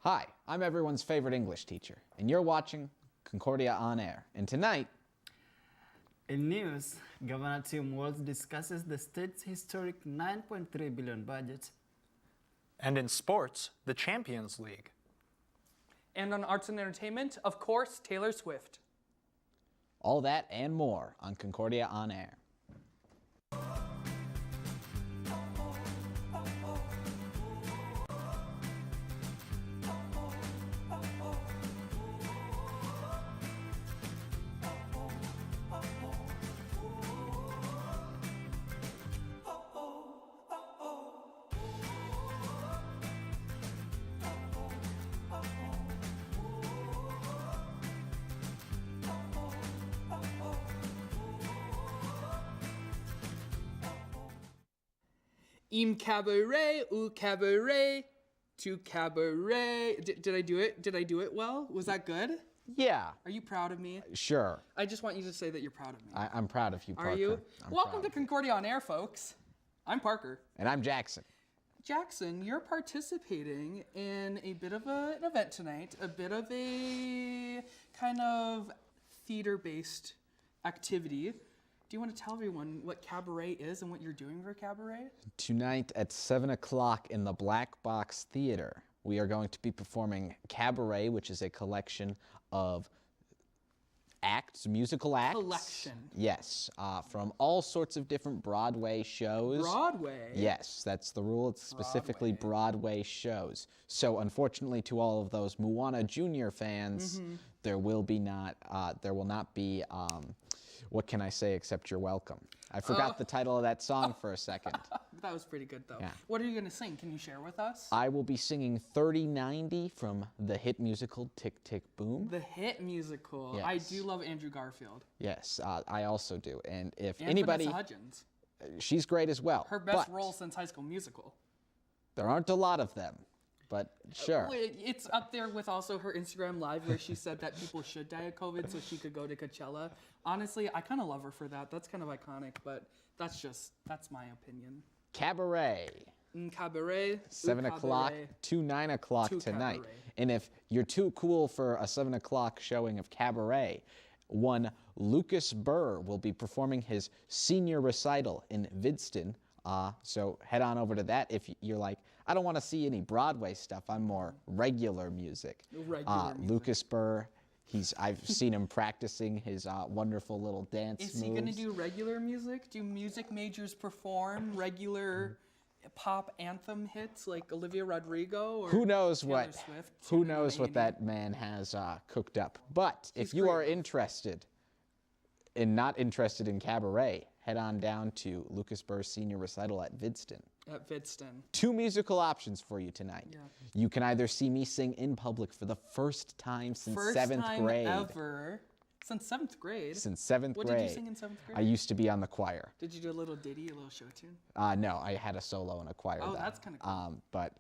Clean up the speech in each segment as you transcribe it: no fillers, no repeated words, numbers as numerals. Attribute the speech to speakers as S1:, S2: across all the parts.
S1: Hi, I'm everyone's favorite English teacher, and you're watching Concordia on Air. And tonight,
S2: in news, Governor Tim Walz discusses the state's historic $9.3 billion budget.
S3: And in sports, the Champions League.
S4: And on arts and entertainment, of course, Taylor Swift.
S1: all that and more on Concordia on Air.
S4: Im cabaret, ou cabaret, to cabaret. Did I do it? Did I do it well? Was that good?
S1: Yeah,
S4: Are you proud of me?
S1: sure.
S4: I just want you to say that you're proud of me.
S1: I'm proud of you, Parker.
S4: Are you?
S1: I'm
S4: Welcome
S1: proud.
S4: to Concordia on Air, folks. I'm Parker.
S1: And I'm Jackson.
S4: Jackson, you're participating in a bit of an event tonight, a bit of a kind of theater-based activity. Do you want to tell everyone what cabaret is and what you're doing for cabaret?
S1: Tonight at 7 o'clock in the Black Box Theater, we are going to be performing Cabaret, which is a collection of acts, musical acts.
S4: Collection.
S1: Yes, from all sorts of different Broadway shows.
S4: Broadway.
S1: Yes, that's the rule. It's specifically Broadway shows. So unfortunately to all of those Moana Junior fans, there will not be, what can I say except you're welcome. I forgot the title of that song for a second.
S4: That was pretty good, though.
S1: Yeah.
S4: What are you going to sing? Can you share with us?
S1: I will be singing 3090 from the hit musical Tick, Tick, Boom.
S4: The hit musical.
S1: Yes.
S4: I do love Andrew Garfield.
S1: Yes, I also do. And if
S4: And
S1: anybody,
S4: Vanessa Hudgens.
S1: she's great as well.
S4: Her best
S1: but
S4: role since High School Musical.
S1: there aren't a lot of them, but sure.
S4: It's up there with also her Instagram Live where she said that people should die of COVID so she could go to Coachella. Honestly, I kind of love her for that. That's kind of iconic, but that's my opinion.
S1: Cabaret.
S4: Cabaret.
S1: 7 o'clock to 9 o'clock
S4: To
S1: tonight.
S4: Cabaret.
S1: And if you're too cool for a 7 o'clock showing of Cabaret, one Lucas Burr will be performing his senior recital in Vidston. So head on over to that if you're like, I don't want to see any Broadway stuff. I'm more regular music.
S4: Regular music.
S1: Lucas Burr, I've seen him practicing his wonderful little dance moves.
S4: Is he going to do regular music? Do music majors perform regular pop anthem hits like Olivia Rodrigo or
S1: Who knows
S4: Taylor
S1: what?
S4: Swift?
S1: Who knows what
S4: Maybe.
S1: that man has cooked up? But if
S4: He's
S1: you are
S4: creative.
S1: interested and not interested in Cabaret, head on down to Lucas Burr's senior recital at Vidston.
S4: At Vidston.
S1: 2 musical options for you tonight.
S4: Yeah.
S1: You can either see me sing in public for the first time since
S4: First
S1: 7th
S4: time
S1: grade.
S4: ever. Since 7th grade?
S1: Since 7th
S4: What
S1: grade.
S4: did you sing in 7th grade?
S1: I used to be on the choir.
S4: Did you do a little ditty, a little show tune?
S1: No, I had a solo in a choir.
S4: Oh,
S1: though.
S4: that's kinda cool.
S1: But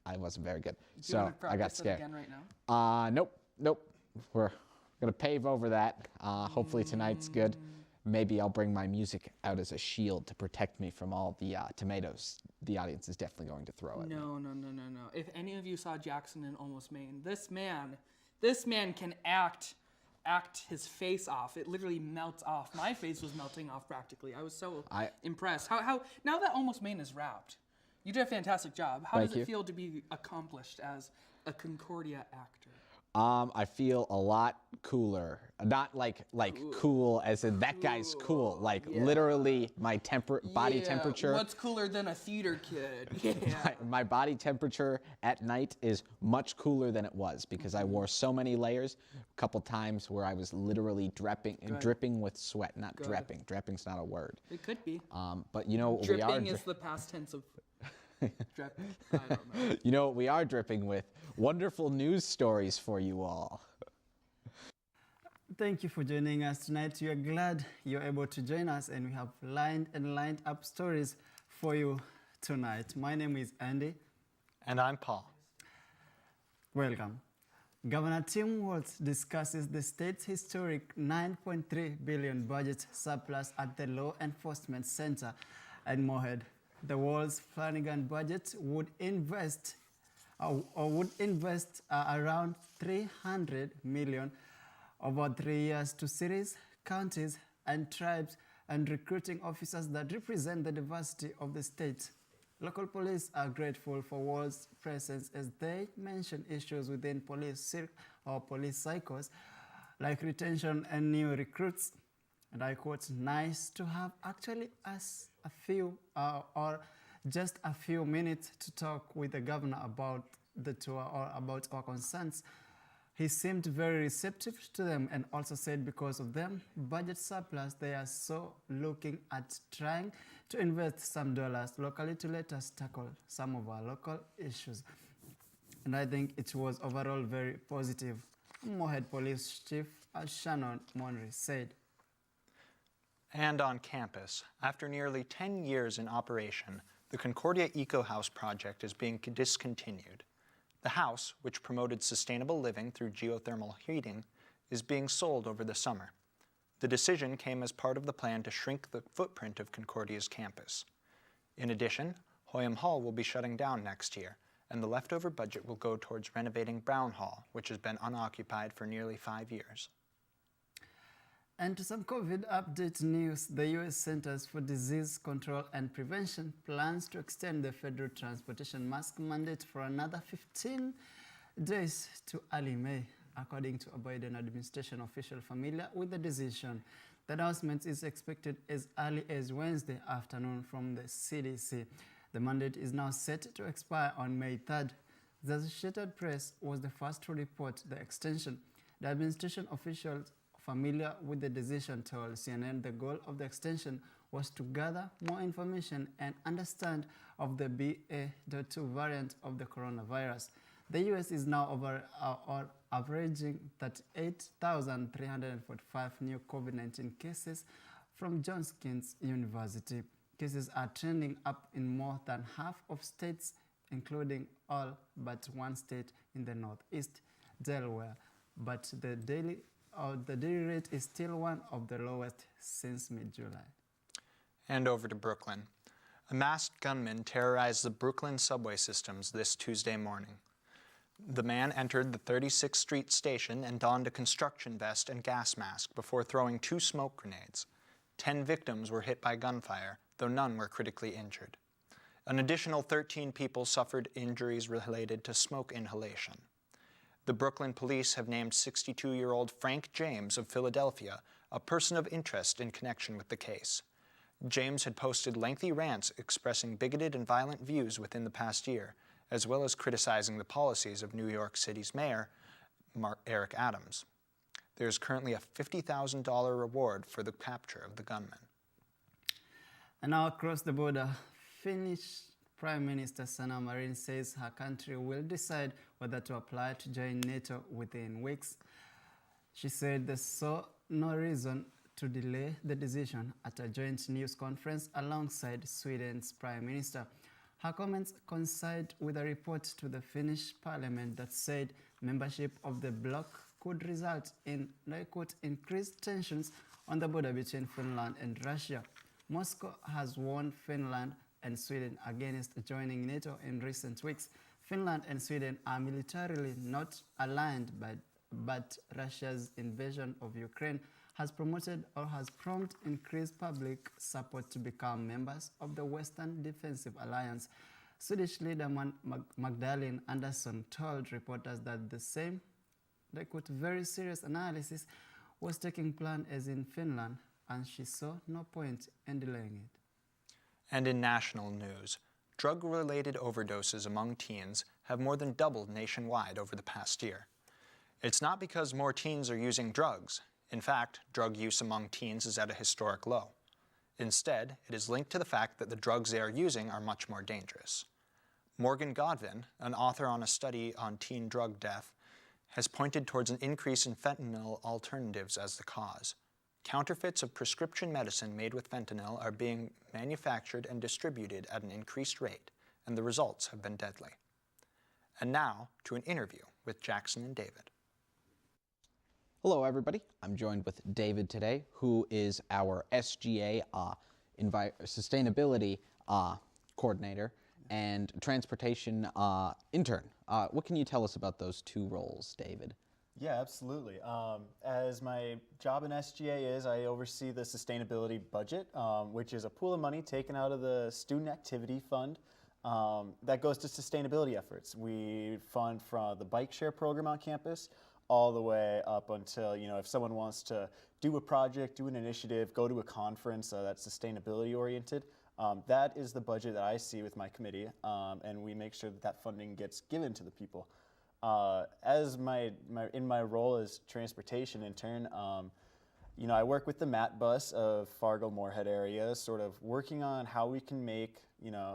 S1: I wasn't very good.
S4: Do you
S1: so
S4: want to
S1: I got
S4: practice it
S1: scared.
S4: again right now?
S1: Nope. We're gonna pave over that. Hopefully tonight's good. Maybe I'll bring my music out as a shield to protect me from all the tomatoes the audience is definitely going to throw at me.
S4: No. If any of you saw Jackson in Almost Maine, this man can act his face off. It literally melts off. My face was melting off practically. I was so impressed. How now that Almost Maine is wrapped, you did a fantastic job. How
S1: Thank
S4: does it
S1: you.
S4: feel to be accomplished as a Concordia actor?
S1: I feel a lot cooler. Not like cool as in that guy's cool. Like literally my body temperature.
S4: What's cooler than a theater kid? Yeah.
S1: My body temperature at night is much cooler than it was because I wore so many layers. A couple times where I was literally dripping with sweat. Not dripping. Dripping's not a word.
S4: It could be.
S1: But you know what we are.
S4: Dripping is the past tense of dripping. I don't know.
S1: You know what we are dripping with? Wonderful news stories for you all.
S2: Thank you for joining us tonight. We are glad you're able to join us, and we have lined up stories for you tonight. My name is Andy.
S3: And I'm Paul.
S2: Welcome. Governor Tim Walz discusses the state's historic $9.3 billion budget surplus at the Law Enforcement Center at Moorhead. The Walz-Flanagan budget would invest would invest around 300 million over 3 years to cities, counties, and tribes and recruiting officers that represent the diversity of the state. Local police are grateful for World's presence as they mention issues within police cycles like retention and new recruits. And I quote, nice to have actually us a few or just a few minutes to talk with the governor about the tour or about our concerns. He seemed very receptive to them and also said because of them budget surplus, they are so looking at trying to invest some dollars locally to let us tackle some of our local issues. And I think it was overall very positive. Morehead Police Chief Shannon Monry said.
S3: And on campus, after nearly 10 years in operation, the Concordia Eco House project is being discontinued. The house, which promoted sustainable living through geothermal heating, is being sold over the summer. The decision came as part of the plan to shrink the footprint of Concordia's campus. In addition, Hoyam Hall will be shutting down next year, and the leftover budget will go towards renovating Brown Hall, which has been unoccupied for nearly 5 years.
S2: And to some COVID update news, the U.S. Centers for Disease Control and Prevention plans to extend the federal transportation mask mandate for another 15 days to early May, according to a Biden administration official familiar with the decision. The announcement is expected as early as Wednesday afternoon from the CDC. The mandate is now set to expire on May 3rd. The Associated Press was the first to report the extension. The administration officials familiar with the decision told CNN the goal of the extension was to gather more information and understand of the BA.2 variant of the coronavirus. The U.S. is now averaging 38,345 new COVID-19 cases from Johns Hopkins University. Cases are trending up in more than half of states, including all but one state in the Northeast, Delaware. But the daily rate is still one of the lowest since mid-July.
S3: And over to Brooklyn. A masked gunman terrorized the Brooklyn subway systems this Tuesday morning. The man entered the 36th Street station and donned a construction vest and gas mask before throwing 2 smoke grenades. 10 victims were hit by gunfire, though none were critically injured. An additional 13 people suffered injuries related to smoke inhalation. The Brooklyn police have named 62-year-old Frank James of Philadelphia a person of interest in connection with the case. James had posted lengthy rants expressing bigoted and violent views within the past year, as well as criticizing the policies of New York City's mayor, Eric Adams. There is currently a $50,000 reward for the capture of the gunman.
S2: And now across the border, Finnish Prime Minister Sanna Marin says her country will decide whether to apply to join NATO within weeks. She said they saw no reason to delay the decision at a joint news conference alongside Sweden's Prime Minister. Her comments coincide with a report to the Finnish parliament that said membership of the bloc could result in, I quote, increased tensions on the border between Finland and Russia. Moscow has warned Finland and Sweden against joining NATO in recent weeks. Finland and Sweden are militarily not aligned, but Russia's invasion of Ukraine has prompted increased public support to become members of the Western Defensive Alliance. Swedish leader Magdalena Andersson told reporters that the same, they quote, very serious analysis was taking place as in Finland, and she saw no point in delaying it.
S3: And in national news, drug-related overdoses among teens have more than doubled nationwide over the past year. It's not because more teens are using drugs. In fact, drug use among teens is at a historic low. Instead, it is linked to the fact that the drugs they are using are much more dangerous. Morgan Godwin, an author on a study on teen drug death, has pointed towards an increase in fentanyl alternatives as the cause. Counterfeits of prescription medicine made with fentanyl are being manufactured and distributed at an increased rate, and the results have been deadly. And now to an interview with Jackson and David.
S1: Hello, everybody. I'm joined with David today, who is our SGA Sustainability Coordinator, and transportation intern. What can you tell us about those two roles, David?
S5: Yeah, absolutely. As my job in SGA is, I oversee the sustainability budget, which is a pool of money taken out of the student activity fund that goes to sustainability efforts. We fund from the bike share program on campus all the way up until, if someone wants to do a project, do an initiative, go to a conference that's sustainability oriented. That is the budget that I see with my committee, and we make sure that that funding gets given to the people. As in my role as transportation intern, I work with the MAT bus of Fargo-Moorhead area, sort of working on how we can make,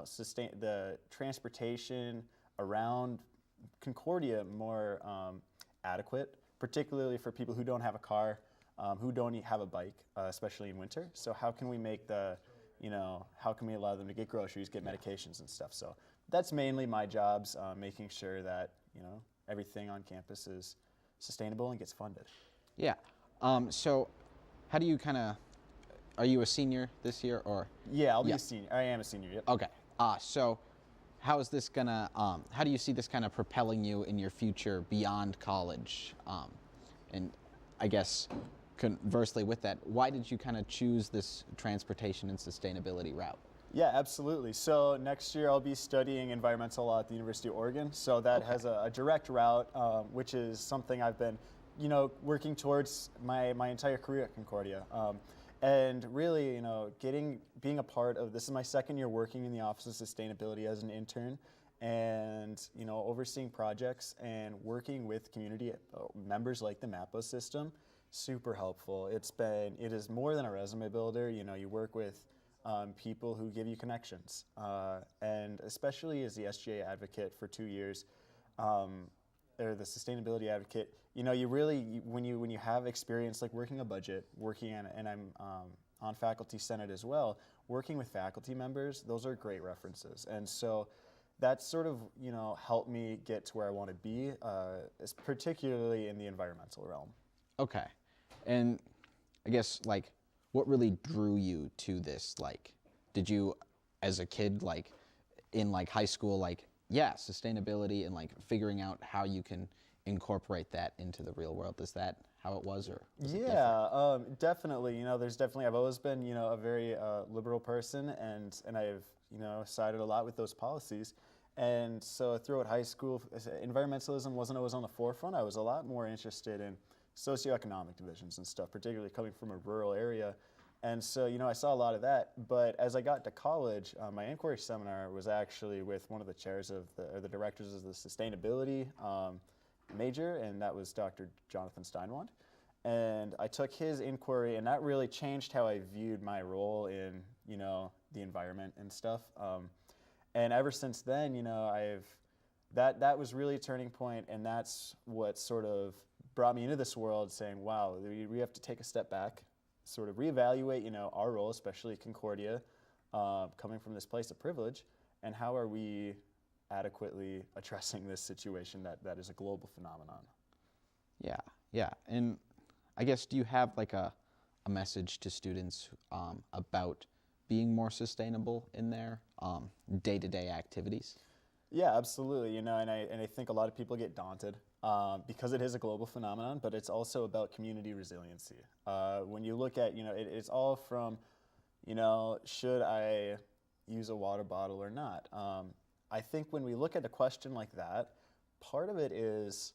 S5: sustain the transportation around Concordia more adequate, particularly for people who don't have a car, who don't have a bike, especially in winter. So how can we make how can we allow them to get groceries, get medications and stuff? So that's mainly my jobs, making sure that, everything on campus is sustainable and gets funded.
S1: Yeah. So how do you are you a senior this year or?
S5: Yeah, I'll be a senior. I am a senior, yep.
S1: Okay. So how is this gonna, how do you see this kind of propelling you in your future beyond college? And I guess conversely with that, why did you kind of choose this transportation and sustainability route?
S5: Yeah, absolutely. So next year I'll be studying environmental law at the University of Oregon. So that has a direct route, which is something I've been, working towards my entire career at Concordia. And really, being a part of, this is my second year working in the Office of Sustainability as an intern, and, overseeing projects and working with community members like the MAPO system, super helpful. It is more than a resume builder. You work with people who give you connections, and especially as the SGA advocate for 2 years, or the sustainability advocate, you really, when you have experience like working a budget, and I'm on faculty senate as well, working with faculty members, those are great references. And so that sort of, helped me get to where I want to be, particularly in the environmental realm.
S1: Okay. And I guess what really drew you to this? Did you, as a kid, in high school, sustainability and figuring out how you can incorporate that into the real world? Is that how it was, or was it different?
S5: Definitely. I've always been, a very liberal person, and I've, sided a lot with those policies. And so throughout high school, environmentalism wasn't always on the forefront. I was a lot more interested in socioeconomic divisions and stuff, particularly coming from a rural area. And so, I saw a lot of that. But as I got to college, my inquiry seminar was actually with one of the chairs of the directors of the sustainability major, and that was Dr. Jonathan Steinwand. And I took his inquiry, and that really changed how I viewed my role in, the environment and stuff. And ever since then, that was really a turning point, and that's what sort of brought me into this world, saying, wow, we have to take a step back, sort of reevaluate, our role, especially Concordia, coming from this place of privilege, and how are we adequately addressing this situation that is a global phenomenon.
S1: Yeah. And I guess, do you have a message to students about being more sustainable in their day-to-day activities?
S5: Yeah, absolutely. And I think a lot of people get daunted because it is a global phenomenon, but it's also about community resiliency. When you look at, it's all from, should I use a water bottle or not? I think when we look at a question like that, part of it is,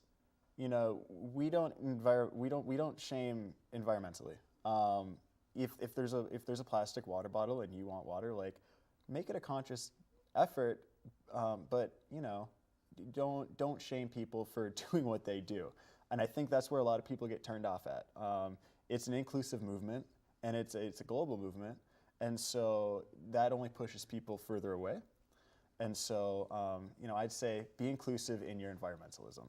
S5: we don't shame environmentally. If there's a plastic water bottle and you want water, make it a conscious effort, but don't shame people for doing what they do. And I think that's where a lot of people get turned off at. It's an inclusive movement, and it's a global movement, and so that only pushes people further away. And so, I'd say be inclusive in your environmentalism.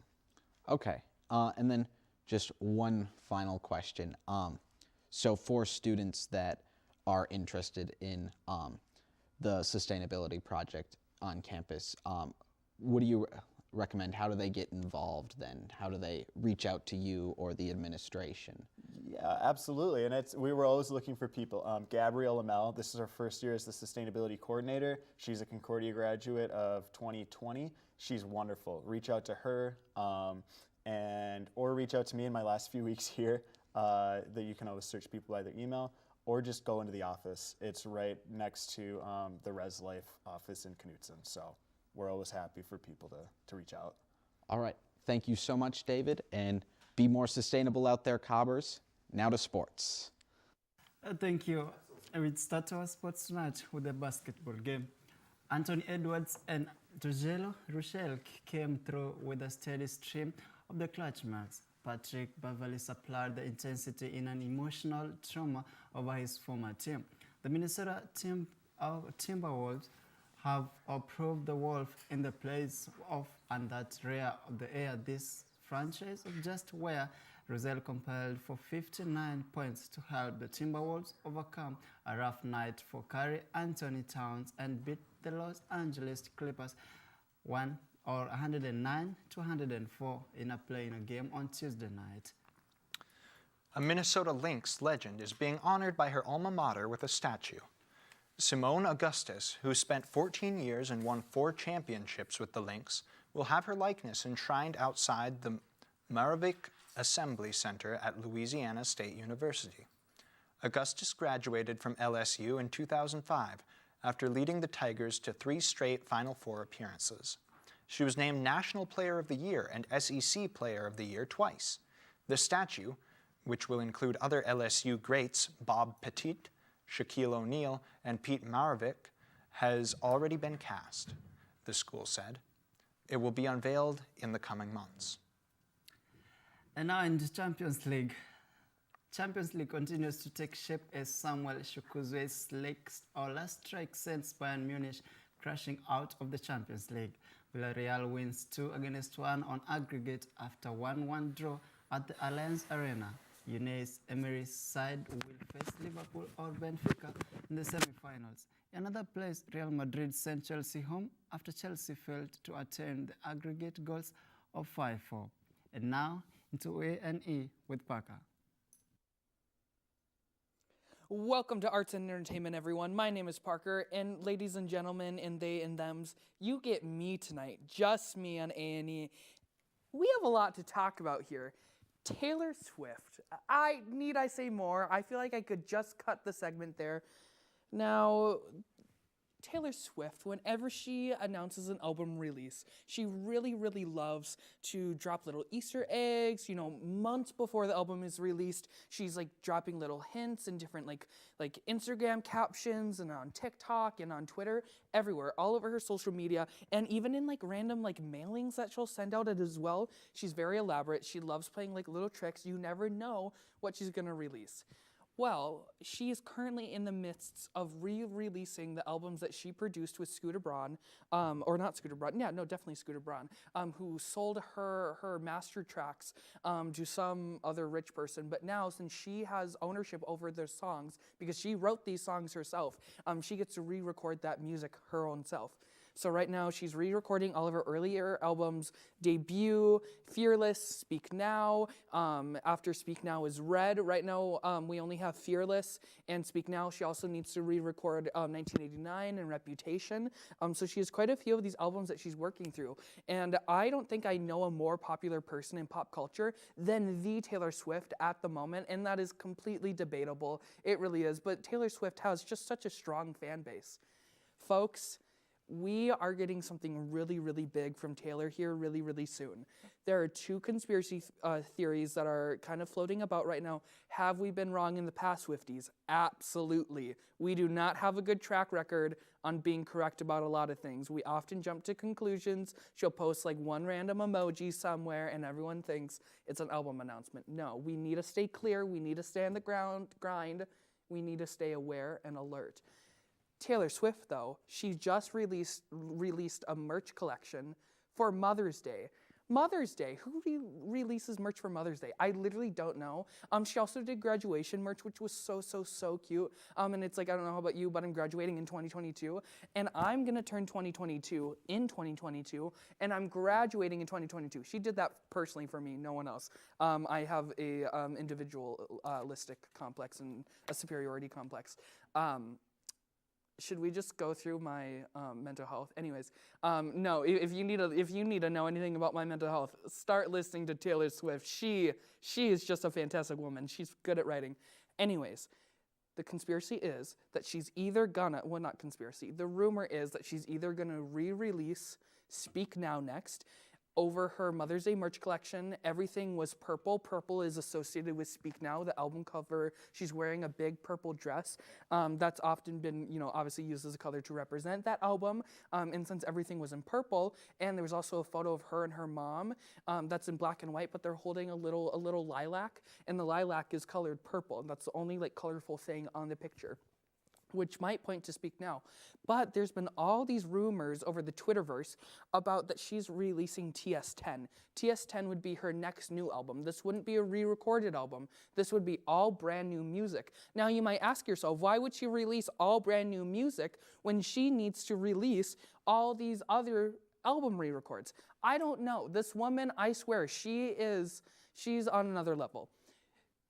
S5: Okay.
S1: And then just one final question. So for students that are interested in the sustainability project on campus, what do you recommend? How do they get involved then? How do they reach out to you or the administration?
S5: Yeah, absolutely. And we were always looking for people. Gabrielle Lamel, this is her first year as the sustainability coordinator. She's a Concordia graduate of 2020. She's wonderful. Reach out to her or reach out to me in my last few weeks here. That you can always search people by their email or just go into the office. It's right next to the Res Life office in Knutson. So we're always happy for people to reach out.
S1: All right. Thank you so much, David. And be more sustainable out there, Cobbers. Now to sports.
S2: Thank you. We start our sports tonight with a basketball game. Anthony Edwards and Rogelo Rochelle came through with a steady stream of the clutch marks. Patrick Beverly supplied the intensity in an emotional trauma over his former team. The Minnesota Timberwolves have approved the Wolf in the place of and that rare of the air this franchise of just where Roselle compiled for 59 points to help the Timberwolves overcome a rough night for Karl Anthony Towns and beat the Los Angeles Clippers 109-104 in a playing game on Tuesday night.
S3: A Minnesota Lynx legend is being honored by her alma mater with a statue. Simone Augustus, who spent 14 years and won 4 championships with the Lynx, will have her likeness enshrined outside the Maravik Assembly Center at Louisiana State University. Augustus graduated from LSU in 2005 after leading the Tigers to 3 straight Final Four appearances. She was named National Player of the Year and SEC Player of the Year twice. The statue, which will include other LSU greats Bob Pettit, Shaquille O'Neal, and Pete Maravik, has already been cast, the school said. It will be unveiled in the coming months.
S2: And now in the Champions League. Champions League continues to take shape as Samuel Chukwueze's last strike sends Bayern Munich crashing out of the Champions League. Villarreal wins 2-1 on aggregate after 1-1 draw at the Allianz Arena. Unai Emery's side will face Liverpool or Benfica in the semi-finals. In another place, Real Madrid sent Chelsea home after Chelsea failed to attain the aggregate goals of 5-4. And now into A&E with Parker.
S4: Welcome to Arts and Entertainment, everyone. My name is Parker, and ladies and gentlemen, and they and thems, you get me tonight, just me on A&E. We have a lot to talk about here. Taylor Swift. Need I say more? I feel like I could just cut the segment there. Now, Taylor Swift, whenever she announces an album release, she really, really loves to drop little Easter eggs, months before the album is released. She's like dropping little hints and different like Instagram captions and on TikTok and on Twitter, everywhere, all over her social media, and even in like random like mailings that she'll send out as well. She's very elaborate. She loves playing like little tricks. You never know what she's gonna release. Well, she is currently in the midst of re-releasing the albums that she produced with Scooter Braun, or not Scooter Braun, yeah, no, definitely Scooter Braun, who sold her master tracks to some other rich person. But now, since she has ownership over their songs, because she wrote these songs herself, she gets to re-record that music her own self. So right now, she's re-recording all of her earlier albums, Debut, Fearless, Speak Now. After Speak Now is Red, right now we only have Fearless and Speak Now. She also needs to re-record 1989 and Reputation. So she has quite a few of these albums that she's working through. And I don't think I know a more popular person in pop culture than the Taylor Swift at the moment, and that is completely debatable. It really is. But Taylor Swift has just such a strong fan base. Folks, we are getting something really, really big from Taylor here really, really soon. There are 2 conspiracy theories that are kind of floating about right now. Have we been wrong in the past, Swifties? Absolutely. We do not have a good track record on being correct about a lot of things. We often jump to conclusions. She'll post like one random emoji somewhere and everyone thinks it's an album announcement. No, we need to stay clear. We need to stay on the grind. We need to stay aware and alert. Taylor Swift, though, she just released a merch collection for Mother's Day. Mother's Day. Who releases merch for Mother's Day? I literally don't know. She also did graduation merch, which was so cute. And it's like, I don't know about you, but I'm graduating in 2022. And I'm going to turn 2022 in 2022. And I'm graduating in 2022. She did that personally for me, no one else. I have a individualistic complex and a superiority complex. Should we just go through my mental health? Anyways, no. If you need to know anything about my mental health, start listening to Taylor Swift. She is just a fantastic woman. She's good at writing. Anyways, the conspiracy is that she's either gonna, well, not conspiracy. The rumor is that she's either gonna re-release Speak Now next. Over her Mother's Day merch collection, everything was purple. Purple is associated with Speak Now, the album cover. She's wearing a big purple dress. That's often been, obviously used as a color to represent that album. And since everything was in purple, and there was also a photo of her and her mom that's in black and white, but they're holding a little lilac, and the lilac is colored purple. And that's the only colorful thing on the picture, which might point to Speak Now. But there's been all these rumors over the Twitterverse about that she's releasing TS10. TS10 would be her next new album. This wouldn't be a re-recorded album. This would be all brand new music. Now you might ask yourself, why would she release all brand new music when she needs to release all these other album re-records? I don't know. This woman, I swear, she's on another level.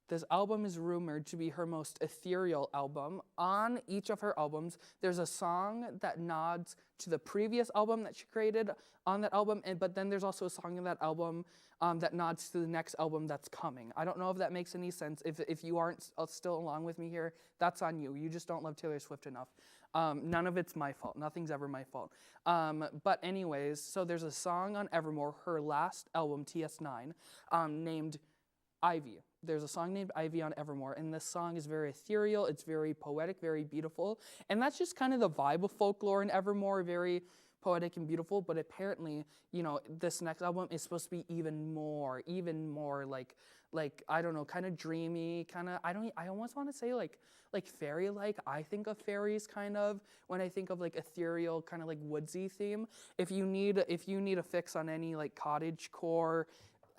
S4: This album is rumored to be her most ethereal album. On each of her albums, there's a song that nods to the previous album that she created on that album, but then there's also a song in that album that nods to the next album that's coming. I don't know if that makes any sense. If you aren't still along with me here, that's on you. You just don't love Taylor Swift enough. None of it's my fault. Nothing's ever my fault. But anyways, so there's a song on Evermore, her last album, TS9, named Ivy. There's a song named Ivy on Evermore, and this song is very ethereal, it's very poetic, very beautiful, and that's just kind of the vibe of Folklore and Evermore, very poetic and beautiful, but apparently, this next album is supposed to be even more like I don't know, kind of dreamy, kind of, I almost want to say like fairy-like. I think of fairies kind of when I think of like ethereal, kind of like woodsy theme. If you need a fix on any like cottagecore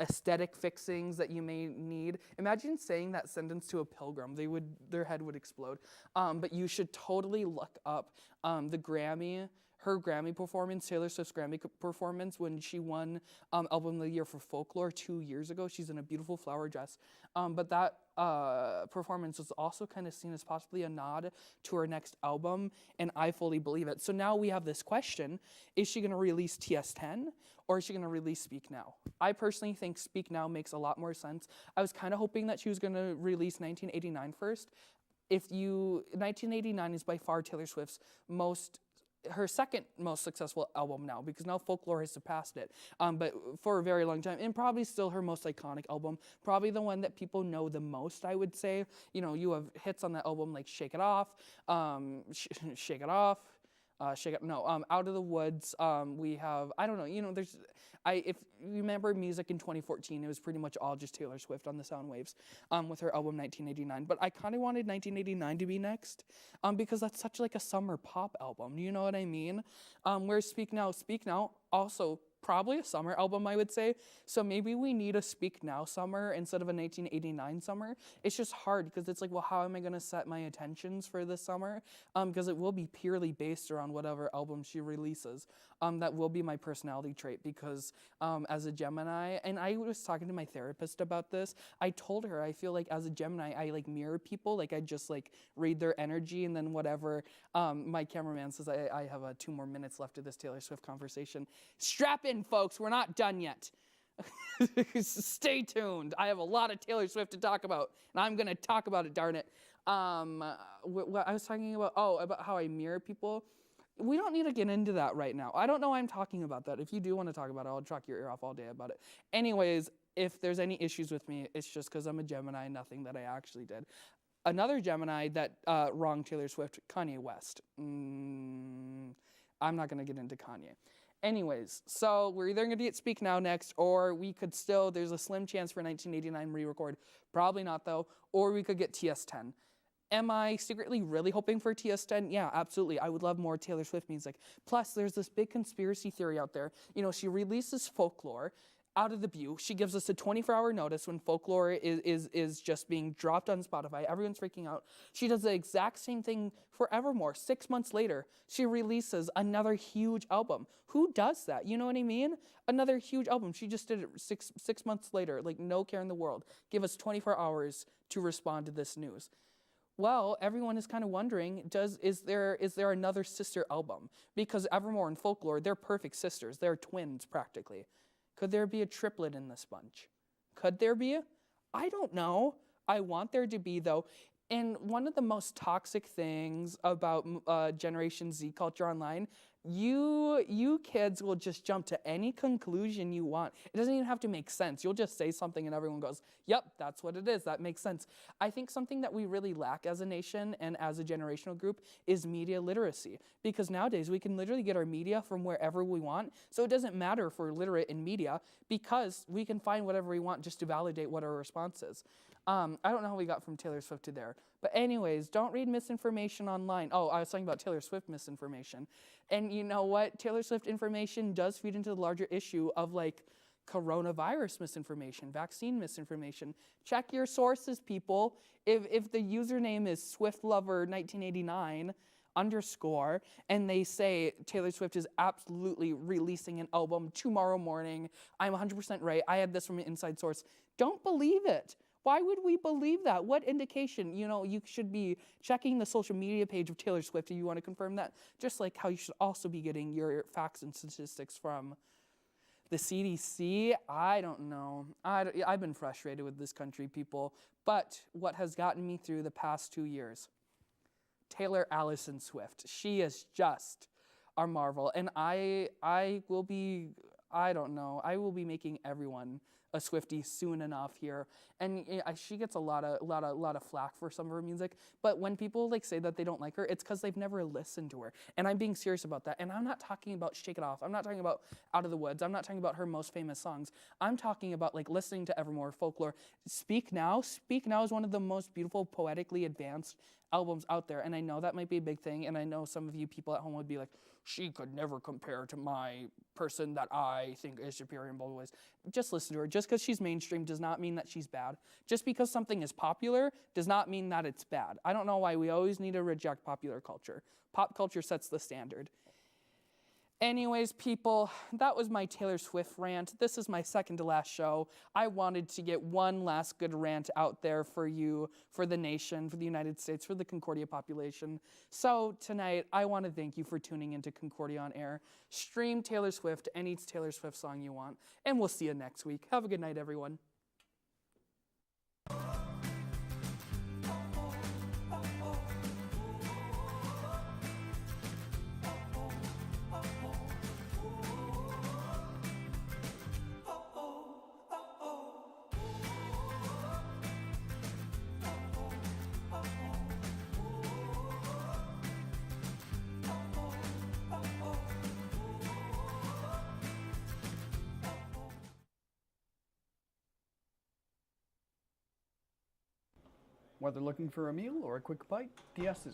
S4: aesthetic fixings that you may need. Imagine saying that sentence to a pilgrim. Their head would explode. But you should totally look up her Grammy performance, Taylor Swift's Grammy performance when she won Album of the Year for Folklore 2 years ago. She's in a beautiful flower dress. But that performance was also kind of seen as possibly a nod to her next album, and I fully believe it. So now we have this question: is she going to release TS10 or is she going to release Speak Now? I personally think Speak Now makes a lot more sense. I was kind of hoping that she was going to release 1989 first. 1989 is by far Taylor Swift's her second most successful album now, because now Folklore has surpassed it, but for a very long time, and probably still her most iconic album, probably the one that people know the most, I would say. You have hits on that album like Shake It Off, Shake It Off, Out of the Woods. We have, I don't know, if you remember music in 2014, it was pretty much all just Taylor Swift on the sound waves with her album 1989. But I kind of wanted 1989 to be next because that's such like a summer pop album. You know what I mean? Whereas Speak Now, also probably a summer album, I would say. So maybe we need a Speak Now summer instead of a 1989 summer. It's just hard because it's like, well, how am I going to set my attentions for this summer? Because it will be purely based around whatever album she releases. That will be my personality trait because as a Gemini, and I was talking to my therapist about this, I told her I feel like as a Gemini, I like mirror people. Like I just like read their energy, and then whatever. My cameraman says I have 2 more minutes left of this Taylor Swift conversation. Strap in, folks, we're not done yet. Stay tuned. I have a lot of Taylor Swift to talk about, and I'm going to talk about it, darn it. What I was talking about, about how I mirror people. We don't need to get into that right now. I don't know why I'm talking about that. If you do want to talk about it, I'll talk your ear off all day about it. Anyways, if there's any issues with me, it's just because I'm a Gemini, nothing that I actually did. Another Gemini that wronged Taylor Swift, Kanye West. I'm not going to get into Kanye. Anyways, so we're either going to get Speak Now next, or we could still, there's a slim chance for 1989 re-record. Probably not, though. Or we could get TS10. Am I secretly really hoping for TS10? Yeah, absolutely. I would love more Taylor Swift music. Plus, there's this big conspiracy theory out there. She releases Folklore. out of the blue. She gives us a 24-hour notice when Folklore is just being dropped on Spotify. Everyone's freaking out. She does the exact same thing for Evermore. 6 months later, she releases another huge album. Who does that? You know what I mean? Another huge album. She just did it six months later, like no care in the world. Give us 24 hours to respond to this news. Well, everyone is kind of wondering, is there another sister album? Because Evermore and Folklore, they're perfect sisters. They're twins, practically. Could there be a triplet in this bunch? Could there be? I don't know. I want there to be, though. And one of the most toxic things about Generation Z culture online, you kids will just jump to any conclusion you want. It doesn't even have to make sense. You'll just say something and everyone goes, yep, that's what it is. That makes sense. I think something that we really lack as a nation and as a generational group is media literacy. Because nowadays we can literally get our media from wherever we want. So it doesn't matter if we're literate in media because we can find whatever we want just to validate what our response is. I don't know how we got from Taylor Swift to there. But anyways, don't read misinformation online. Oh, I was talking about Taylor Swift misinformation. And you know what? Taylor Swift information does feed into the larger issue of like coronavirus misinformation, vaccine misinformation. Check your sources, people. If the username is SwiftLover1989 _ and they say Taylor Swift is absolutely releasing an album tomorrow morning, I'm 100% right, I had this from an inside source, don't believe it. Why would we believe that? What indication? You know, you should be checking the social media page of Taylor Swift if you want to confirm that, just like how you should also be getting your facts and statistics from the CDC. I don't know. I've been frustrated with this country, people. But what has gotten me through the past 2 years? Taylor Allison Swift. She is just our marvel. And I will be, I don't know, I will be making everyone a Swiftie soon enough here. And she gets a lot of flack for some of her music, but when people like say that they don't like her, it's because they've never listened to her. And I'm being serious about that. And I'm not talking about Shake It Off. I'm not talking about Out of the Woods. I'm not talking about her most famous songs. I'm talking about like listening to Evermore, Folklore. Speak Now. Speak Now is one of the most beautiful, poetically advanced albums out there. And I know that might be a big thing. And I know some of you people at home would be like, she could never compare to my person that I think is superior in both ways. Just listen to her. Just because she's mainstream does not mean that she's bad. Just because something is popular does not mean that it's bad. I don't know why we always need to reject popular culture. Pop culture sets the standard. Anyways, people, that was my Taylor Swift rant. This is my second to last show. I wanted to get one last good rant out there for you, for the nation, for the United States, for the Concordia population. So tonight, I want to thank you for tuning into Concordia on Air. Stream Taylor Swift, any Taylor Swift song you want, and we'll see you next week. Have a good night, everyone.
S6: Whether looking for a meal or a quick bite, the S is